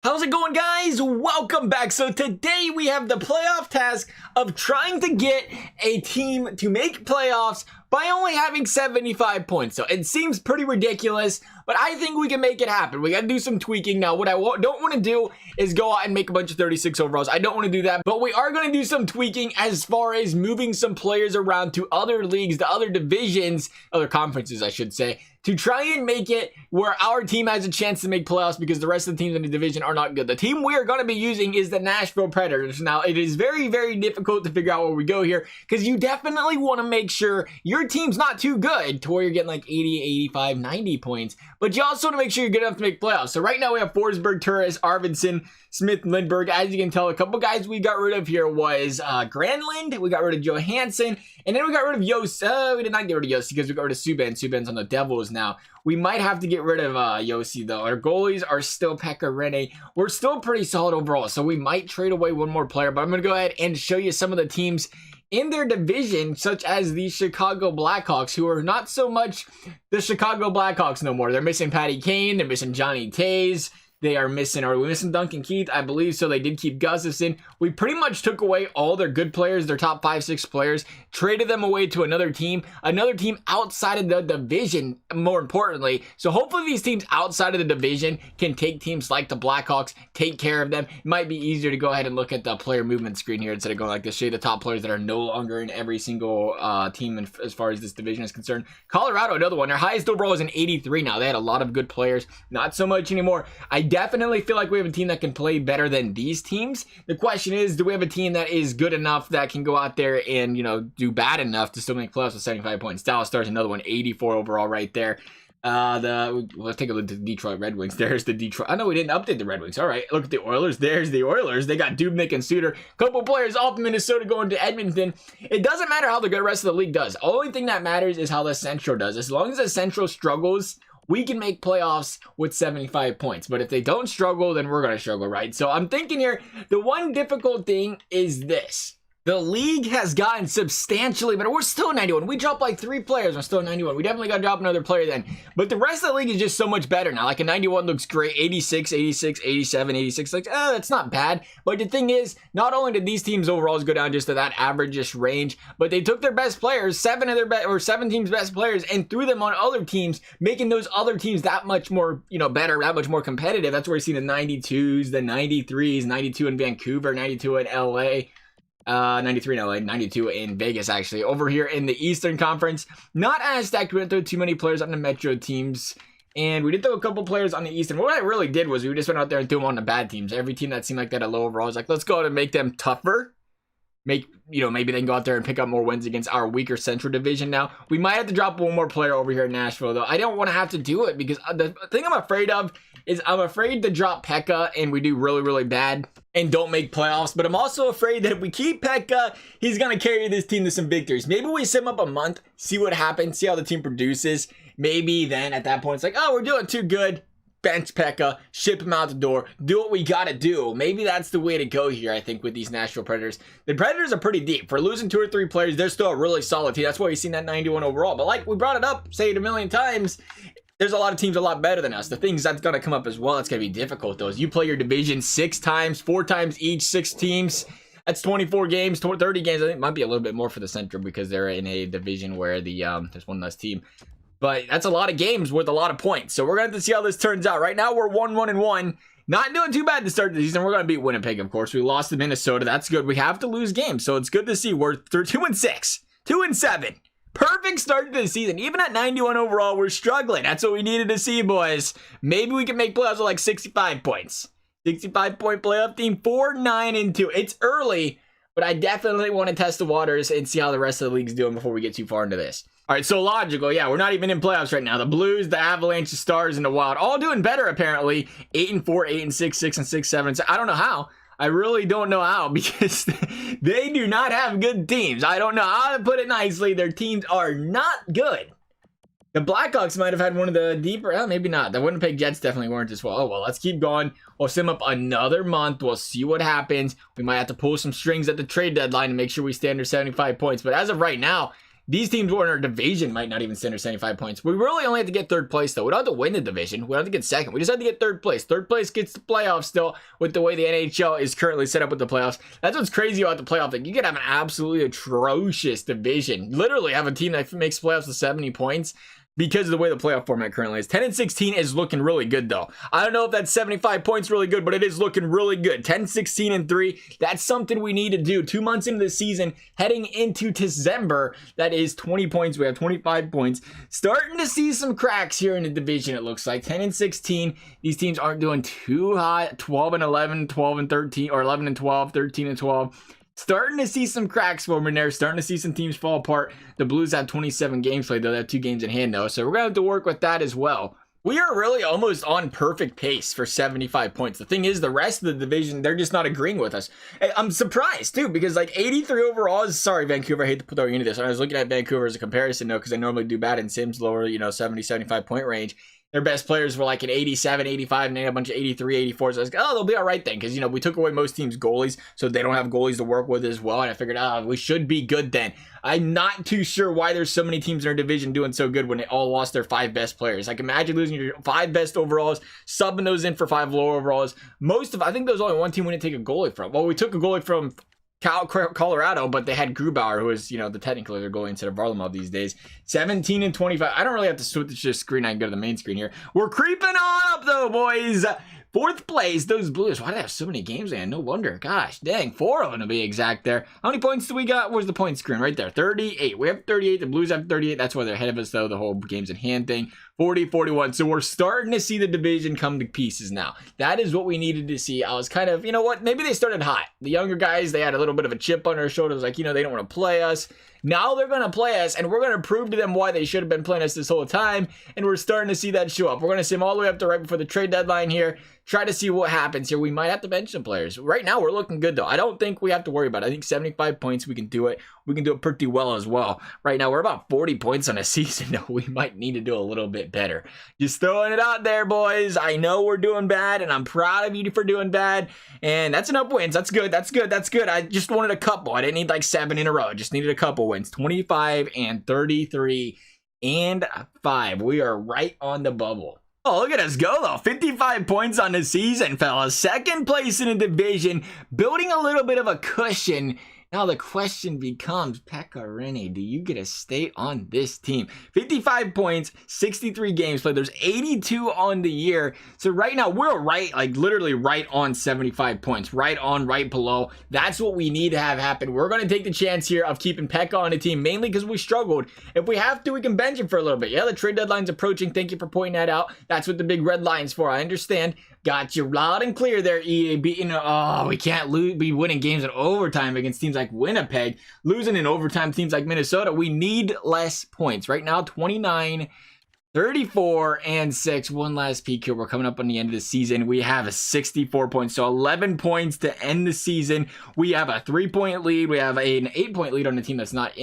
How's it going, guys? Welcome back. So today we have the playoff task of trying to get a team to make playoffs by only having 75 points. So it seems pretty ridiculous, but I think we can make it happen. We got to do some tweaking. Now, what I don't want to do is go out and make a bunch of 36 overalls. I don't want to do that, but we are going to do some tweaking as far as moving some players around to other leagues, to other divisions, other conferences, I should say, to try and make it where our team has a chance to make playoffs because the rest of the teams in the division are not good. The team we are going to be using is the Nashville Predators. Now, it is very, very difficult to figure out where we go here because you definitely want to make sure your team's not too good to where you're getting like 80, 85, 90 points, but you also want to make sure you're good enough to make playoffs. So right now we have Forsberg, Turris, Arvidsson, Smith, Lindbergh. As you can tell, a couple guys we got rid of here was Granlund. We got rid of Johansson, and then we got rid of Yost. We did not get rid of Yost because we got rid of Subban. Subban's on the Devils now. We might have to get rid of Yossi, though. Our goalies are still Pekka Rinne. We're still pretty solid overall, so we might trade away one more player, but I'm going to go ahead and show you some of the teams in their division, such as the Chicago Blackhawks, who are not so much the Chicago Blackhawks no more. They're missing Patty Kane. They're missing Johnny Tays. They are missing, are we missing Duncan Keith? I believe so. They did keep Gustafson. We pretty much took away all their good players, their top 5, 6 players, traded them away to another team outside of the division, more importantly. So hopefully these teams outside of the division can take teams like the Blackhawks, take care of them. It might be easier to go ahead and look at the player movement screen here instead of going like this, show you the top players that are no longer in every single team as far as this division is concerned. Colorado, another one. Their highest overall is an 83 now. They had a lot of good players. Not so much anymore. I definitely feel like we have a team that can play better than these teams. The question is, do we have a team that is good enough that can go out there and, do bad enough to still make playoffs with 75 points? Dallas Stars, another one, 84 overall right there. Let's take a look at the Detroit Red Wings. There's the Detroit. I know we didn't update the Red Wings. All right, look at the Oilers. There's the Oilers. They got Dubnyk and Suter. Couple players off Minnesota going to Edmonton. It doesn't matter how the good rest of the league does. Only thing that matters is how the Central does. As long as the Central struggles, we can make playoffs with 75 points. But if they don't struggle, then we're going to struggle, right? So I'm thinking here, the one difficult thing is this. The league has gotten substantially better. We're still 91. We dropped like 3 players. We're still 91. We definitely got to drop another player then. But the rest of the league is just so much better now. Like a 91 looks great. 86, 86, 87, 86. Like, that's not bad. But the thing is, not only did these teams overall go down just to that average-ish range, but they took their best players, 7 teams' best players, and threw them on other teams, making those other teams that much more, better, that much more competitive. That's where you see the 92s, the 93s, 92 in Vancouver, 92 in LA. 93 in LA, 92 in Vegas, actually. Over here in the Eastern Conference, not as stacked. We didn't throw too many players on the Metro teams, and we did throw a couple players on the Eastern. What I really did was we just went out there and threw them on the bad teams. Every team that seemed like that had low overall, I was like, let's go out and make them tougher. Maybe they can go out there and pick up more wins against our weaker Central Division now. We might have to drop one more player over here in Nashville, though. I don't want to have to do it because the thing I'm afraid of is I'm afraid to drop Pekka and we do really, really bad and don't make playoffs. But I'm also afraid that if we keep Pekka, he's going to carry this team to some victories. Maybe we sit him up a month, see what happens, see how the team produces. Maybe then at that point, it's like, oh, we're doing too good. Bench Pekka, ship him out the door, do what we gotta do. Maybe that's the way to go here, I think, with these Nashville Predators. The Predators are pretty deep. For losing 2 or 3 players, they're still a really solid team. That's why you've seen that 91 overall. But like we brought it up, say it a million times, there's a lot of teams a lot better than us. The things that's gonna come up as well, it's gonna be difficult, though, is you play your division 6 times, 4 times each, 6 teams. That's 24 games, 30 games. I think it might be a little bit more for the Central because they're in a division where there's one less team. But that's a lot of games with a lot of points. So we're going to have to see how this turns out. Right now, we're 1-1-1. Not doing too bad to start the season. We're going to beat Winnipeg, of course. We lost to Minnesota. That's good. We have to lose games. So it's good to see. We're 2-6, 2-7. Perfect start to the season. Even at 91 overall, we're struggling. That's what we needed to see, boys. Maybe we can make playoffs with like 65 points. 65-point playoff team, 4-9-2. It's early, but I definitely want to test the waters and see how the rest of the league's doing before we get too far into this. All right, so logical. Yeah, we're not even in playoffs right now. The Blues, the Avalanche, the Stars, and the Wild all doing better, apparently. 8-4, 8-6, 6-6, 7. I don't know how. I really don't know how because they do not have good teams. I don't know how to put it nicely. Their teams are not good. The Blackhawks might have had one of the deeper, maybe not. The Winnipeg Jets definitely weren't as well. Oh, well, let's keep going. We'll sim up another month. We'll see what happens. We might have to pull some strings at the trade deadline to make sure we stay under 75 points. But as of right now, These teams who are in our division might not even send her 75 points. We really only have to get third place, though. We don't have to win the division. We don't have to get second. We just have to get third place. Third place gets the playoffs still with the way the NHL is currently set up with the playoffs. That's what's crazy about the playoff thing. You could have an absolutely atrocious division. Literally have a team that makes playoffs with 70 points. Because of the way the playoff format currently is. 10-16 is looking really good, though. I don't know if that 75 points really good, but it is looking really good. 10-16-3, that's something we need to do. 2 months into the season, heading into December, that is 20 points. We have 25 points. Starting to see some cracks here in the division, it looks like. 10-16, these teams aren't doing too hot. 12-11, 12-13, or 11-12, 13-12. Starting to see some cracks forming there. Starting to see some teams fall apart. The Blues have 27 games played, though. They have 2 games in hand, though. So we're going to have to work with that as well. We are really almost on perfect pace for 75 points. The thing is, the rest of the division, they're just not agreeing with us. I'm surprised, too, because like 83 overall is, sorry, Vancouver, I hate to throw you into this. I was looking at Vancouver as a comparison, though, because I normally do bad in Sims, lower, 70, 75 point range. Their best players were like an 87, 85, and they had a bunch of 83, 84. So I was like, oh, they'll be all right then. Because, we took away most teams' goalies, so they don't have goalies to work with as well. And I figured, we should be good then. I'm not too sure why there's so many teams in our division doing so good when they all lost their 5 best players. Like, imagine losing your 5 best overalls, subbing those in for 5 lower overalls. I think there's only one team we didn't take a goalie from. Well, we took a goalie from Colorado, but they had Grubauer, who is, the technically their goalie instead of Varlamov these days. 17-25. I don't really have to switch the screen. I can go to the main screen here. We're creeping on up, though, boys. 4th place, those Blues. Why do they have so many games, man? No wonder. Gosh, dang, 4 of them to be exact there. How many points do we got? Where's the point screen? Right there, 38. We have 38. The Blues have 38. That's why they're ahead of us, though, the whole games in hand thing. 40, 41. So we're starting to see the division come to pieces now. That is what we needed to see. I was kind of, maybe they started hot. The younger guys, they had a little bit of a chip on their shoulders, like, they don't want to play us. Now they're going to play us, and we're going to prove to them why they should have been playing us this whole time, and we're starting to see that show up. We're going to see them all the way up to right before the trade deadline here, try to see what happens here. We might have to bench some players. Right now, we're looking good, though. I don't think we have to worry about it. I think 75 points, we can do it. We can do it pretty well as well. Right now, we're about 40 points on a season, though. We might need to do a little bit better. Just throwing it out there, boys. I know we're doing bad, and I'm proud of you for doing bad, and that's enough wins. That's good. That's good. That's good. I just wanted a couple. I didn't need like 7 in a row. I just needed a couple wins. 25 and 33 and 5. We are right on the bubble. Oh, look at us go, though. 55 points on the season, fellas. 2nd place in the division, building a little bit of a cushion. Now the question becomes, Pekka Rinne, do you get to stay on this team? 55 points, 63 games played. There's 82 on the year. So right now we're literally right on 75 points. Right on, right below. That's what we need to have happen. We're going to take the chance here of keeping Pekka on the team, mainly because we struggled. If we have to, we can bench him for a little bit. Yeah, the trade deadline's approaching. Thank you for pointing that out. That's what the big red line's for. I understand. Got you loud and clear there, EA. We can't be winning games in overtime against teams like Winnipeg. Losing in overtime teams like Minnesota. We need less points. Right now, 29, 34, and 6. One last peek here. We're coming up on the end of the season. We have a 64 points. So 11 points to end the season. We have a 3-point lead. We have an 8-point lead on the team that's not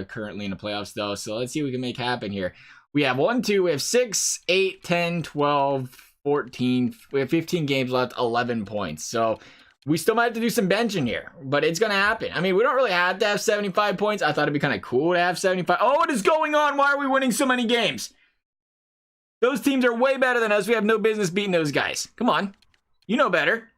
currently in the playoffs, though. So let's see what we can make happen here. We have 6, 8, 10, 12, 14. We have 15 games left, 11 points. So we still might have to do some benching here, but it's going to happen. I mean, we don't really have to have 75 points. I thought it'd be kind of cool to have 75. Oh, what is going on? Why are we winning so many games? Those teams are way better than us. We have no business beating those guys. Come on. You know better.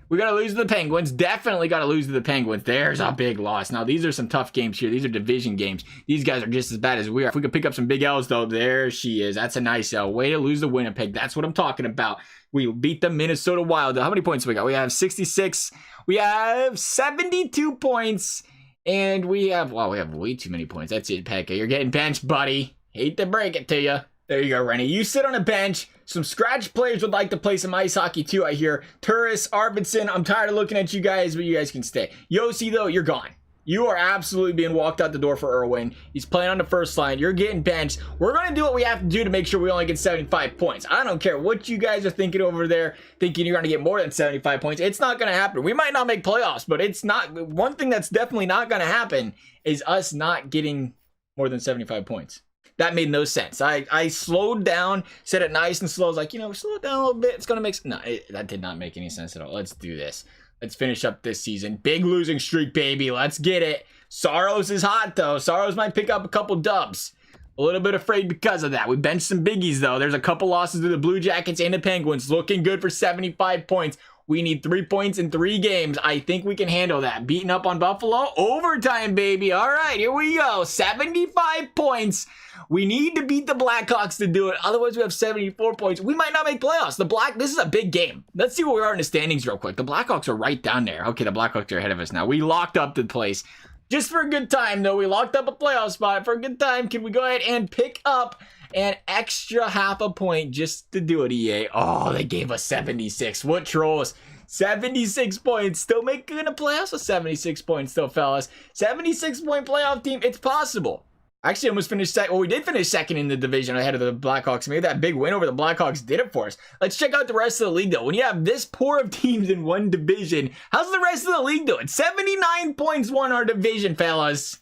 We got to lose to the Penguins. Definitely got to lose to the Penguins. There's a big loss. Now, these are some tough games here. These are division games. These guys are just as bad as we are. If we could pick up some big L's, though, there she is. That's a nice L. Way to lose to Winnipeg. That's what I'm talking about. We beat the Minnesota Wild. How many points do we got? We have 66. We have 72 points. And we have way too many points. That's it, Pekka. You're getting benched, buddy. Hate to break it to you. There you go, Rennie. You sit on a bench. Some scratch players would like to play some ice hockey too, I hear. Turris, Arvidsson, I'm tired of looking at you guys, but you guys can stay. Yossi, though, you're gone. You are absolutely being walked out the door for Irwin. He's playing on the first line. You're getting benched. We're going to do what we have to do to make sure we only get 75 points. I don't care what you guys are thinking over there, thinking you're going to get more than 75 points. It's not going to happen. We might not make playoffs, but it's not. One thing that's definitely not going to happen is us not getting more than 75 points. That made no sense. I slowed down, said it nice and slow. I was like, slow it down a little bit. It's going to make... No, that did not make any sense at all. Let's do this. Let's finish up this season. Big losing streak, baby. Let's get it. Saros is hot, though. Saros might pick up a couple dubs. A little bit afraid because of that. We benched some biggies, though. There's a couple losses to the Blue Jackets and the Penguins. Looking good for 75 points. We need 3 points in 3 games. I think we can handle that. Beating up on Buffalo. Overtime, baby. All right, here we go. 75 points. We need to beat the Blackhawks to do it. Otherwise, we have 74 points. We might not make playoffs. This is a big game. Let's see where we are in the standings real quick. The Blackhawks are right down there. Okay, the Blackhawks are ahead of us now. We locked up the place. Just for a good time, though. We locked up a playoff spot. For a good time, can we go ahead and pick up an extra half a point just to do it, EA? Oh, they gave us 76. What trolls? 76 points. Still making a playoffs with 76 points, though, fellas. 76-point playoff team. It's possible. Actually, almost finished second. Well, we did finish second in the division ahead of the Blackhawks. Maybe that big win over the Blackhawks did it for us. Let's check out the rest of the league, though. When you have this poor of teams in one division, how's the rest of the league doing? 79 points won our division, fellas.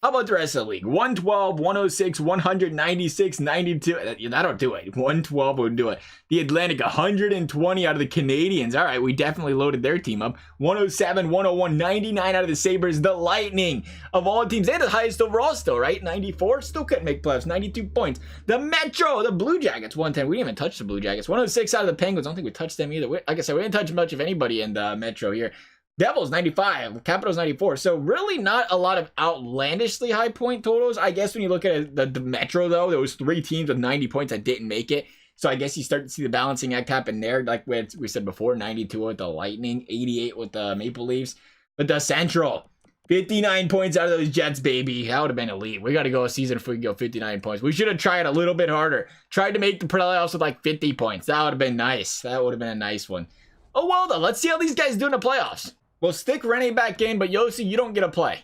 How about the rest of the league? 112, 106, 196, 92. That'll do it. 112 would do it. The Atlantic, 120 out of the Canadians. All right, we definitely loaded their team up. 107, 101, 99 out of the Sabres. The Lightning, of all teams, they had the highest overall still, right? 94, still couldn't make playoffs. 92 points. The Metro, the Blue Jackets, 110. We didn't even touch the Blue Jackets. 106 out of the Penguins. I don't think we touched them either. Like I said, we didn't touch much of anybody in the Metro here. Devils 95, Capitals 94. So really not a lot of outlandishly high point totals. I guess when you look at the Metro, though, there was 3 teams with 90 points that didn't make it. So I guess you start to see the balancing act happen there. Like we said before, 92 with the Lightning, 88 with the Maple Leafs. But the Central, 59 points out of those Jets, baby. That would have been elite. We got to go a season if we can go 59 points. We should have tried a little bit harder. Tried to make the playoffs with like 50 points. That would have been nice. That would have been a nice one. Oh, well, though. Let's see how these guys do in the playoffs. We'll stick Rene back in, but Yossi, you don't get a play.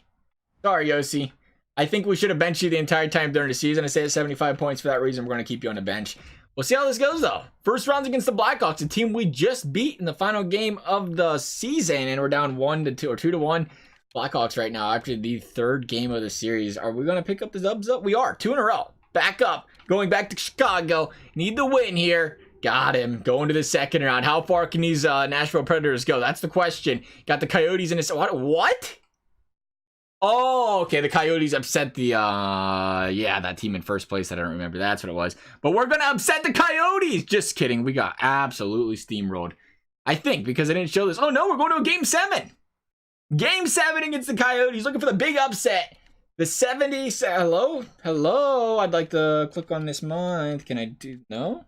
Sorry, Yossi. I think we should have benched you the entire time during the season. I say at 75 points for that reason. We're going to keep you on the bench. We'll see how this goes, though. First round's against the Blackhawks, a team we just beat in the final game of the season, and we're down 1-2 or 2-1. Blackhawks right now after the 3rd game of the series. Are we going to pick up the dubs up? We are. 2 in a row. Back up. Going back to Chicago. Need the win here. Got him. Going to the 2nd round. How far can these Nashville Predators go? That's the question. Got the Coyotes in this. What? Oh, okay. The Coyotes upset the, that team in first place. I don't remember. That's what it was. But we're going to upset the Coyotes. Just kidding. We got absolutely steamrolled. I think because I didn't show this. Oh, no. We're going to a game 7. Game 7 against the Coyotes. Looking for the big upset. The 70s. Hello? Hello? I'd like to click on this month. Can I do? No?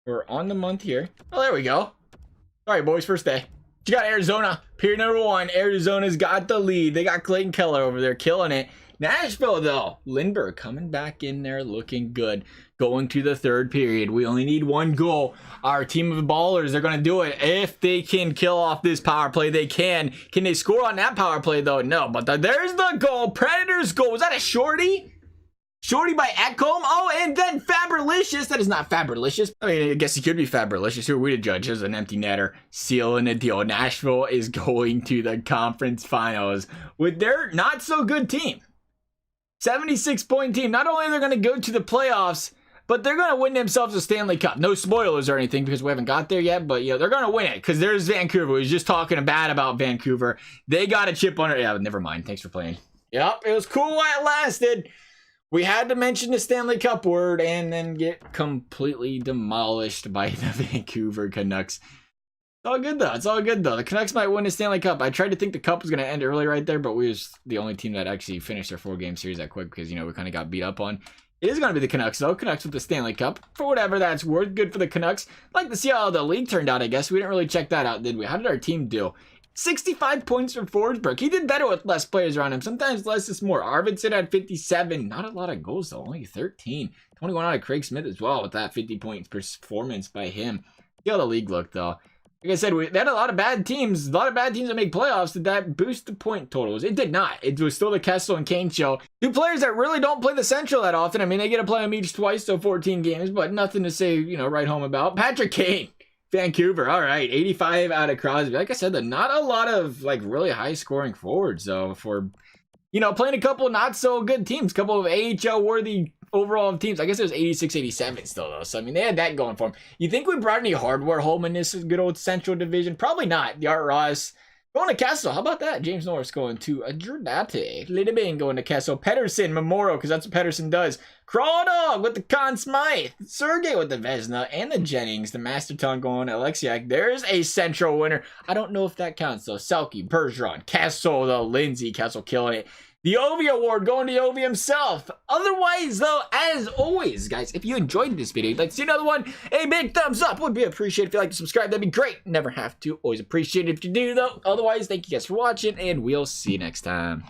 We're on the month here. Oh, there we go. All right, boys, first day. You got Arizona, period number 1. Arizona's got the lead. They got Clayton Keller over there killing it. Nashville, though. Lindbergh coming back in there looking good. Going to the 3rd period. We only need 1 goal. Our team of ballers, they're going to do it. If they can kill off this power play, they can. Can they score on that power play, though? No, but there's the goal. Predators goal. Was that a shorty? Shorty by Ekholm. Oh, and then Fabralicious. That is not Fabralicious. I mean, I guess he could be Fabralicious. Who are we to judge? There's an empty netter. Sealing a deal. Nashville is going to the conference finals with their not so good team. 76-point team. Not only are they going to go to the playoffs, but they're going to win themselves a Stanley Cup. No spoilers or anything because we haven't got there yet, but they're going to win it because there's Vancouver. We was just talking bad about Vancouver. They got a chip on it. Yeah, never mind. Thanks for playing. Yep, it was cool while it lasted. We had to mention the Stanley Cup word and then get completely demolished by the Vancouver Canucks. It's all good, though. It's all good, though. The Canucks might win the Stanley Cup. I tried to think the Cup was going to end early right there, but we was the only team that actually finished their 4-game series that quick because, we kind of got beat up on. It is going to be the Canucks, though. Canucks with the Stanley Cup. For whatever that's worth. Good for the Canucks. I'd like to see how the league turned out, I guess. We didn't really check that out, did we? How did our team do? 65 points for Forsberg. He did better with less players around him. Sometimes less is more. Arvidsson had 57. Not a lot of goals, though. Only 13. 21 out of Craig Smith as well with that 50 points performance by him. See how the league looked, though. Like I said, they had a lot of bad teams. A lot of bad teams that make playoffs. Did that boost the point totals? It did not. It was still the Kessel and Kane show. 2 players that really don't play the Central that often. I mean, they get to play them each twice, so 14 games, but nothing to say, right home about. Patrick Kane. Vancouver, all right, 85 out of Crosby. Like I said, not a lot of really high scoring forwards though for playing a couple of not so good teams, couple of AHL worthy overall teams. I guess it was 86, 87 still though. So I mean they had that going for them. You think we brought any hardware home in this good old Central Division? Probably not. The Art Ross, Going to Castle. How about that? James Norris going to Giordate. Lidebane going to Castle. Pedersen, Memorial, because that's what Pedersen does. Crawdog with the Conn Smythe. Sergey with the Vesna and the Jennings. The Masterton going to Alexiak. There's a central winner. I don't know if that counts, though. Selke, Bergeron, Castle, the Lindsay. Castle killing it. The Ovi Award going to Ovi himself. Otherwise, though, as always, guys, if you enjoyed this video, you'd like to see another one, a big thumbs up would be appreciated. If you'd like to subscribe, that'd be great. Never have to. Always appreciate it if you do, though. Otherwise, thank you guys for watching, and we'll see you next time.